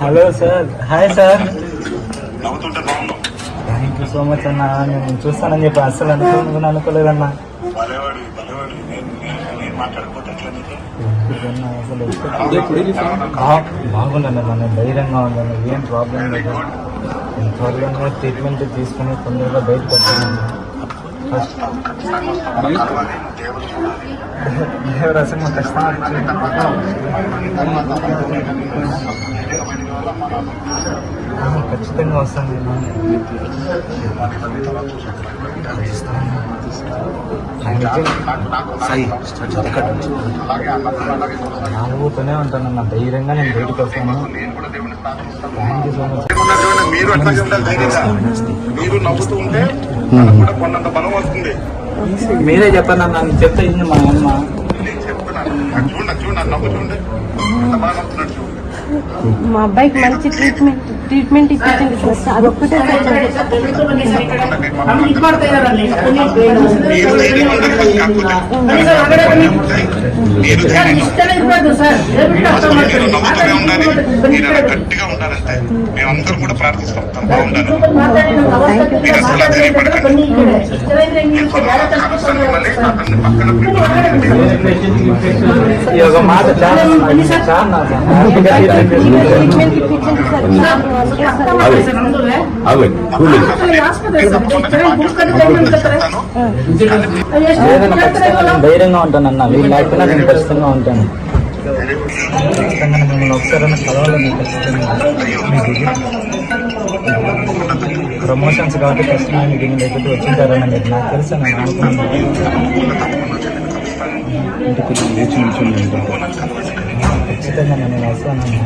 Hello sir, hi sir. Thank you so much అన్న. నేను చూస్తానని చెప్పి అసలు అనుకోలేదన్నా. బాగుండన్న, నేను ధైర్యంగా ఉందన్న, ఏం ప్రాబ్లం లేదు. త్వరగా ట్రీట్మెంట్ తీసుకుని తొందరగా బయటకు వచ్చాను. ఫస్ట్ దేవరాశం ఖచ్చితంగా వస్తాను. నాలుగుతూనే ఉంటానన్న, ధైర్యంగా నేను బయటకు వస్తాను. Thank you so much. మీరు అట్లాగే ఉండాలి, ధైర్యంగా మీరు నవ్వుతూ ఉంటే కూడా కొన్నంత బలం వస్తుంది. మీరే చెప్పండి అన్న, నేను చెప్తే ఇన్ని మా అమ్మ. నేను చెప్తున్నాను, చూడండి నవ్వు చూడండి, ఎంత బాగా నవ్వుతున్నాడు చూడండి. మా అబ్బాయికి మంచి ట్రీట్మెంట్ ఇప్పించండి సార్. అదొక్కటే మీరు ధైర్యంగా ఉండాలి, నవ్వుతూనే ఉండాలి, మీరు అలా గట్టిగా ఉండాలంటే మేమందరూ కూడా ప్రార్థిస్తాం తప్ప ఉండాలి. మీరు అసలు ధైర్యపడకండి. పక్కన ఒక మాట చాలా ట్రీట్మెంట్ ఇప్పించండి సార్. ధైర్యంగా ఉంటానన్న, వీళ్ళు లేకపోయినా నేను ఖచ్చితంగా ఉంటాను. ఖచ్చితంగా మిమ్మల్ని ఒకసారైనా కలవాలని ఖచ్చితంగా. ప్రమోషన్స్ కాబట్టి ఖచ్చితంగా మీకు మీ దగ్గరికి వచ్చింటారని మీకు నాకు తెలుసు. నేను అనుకున్నాను ఖచ్చితంగా నేను వస్తానన్నా.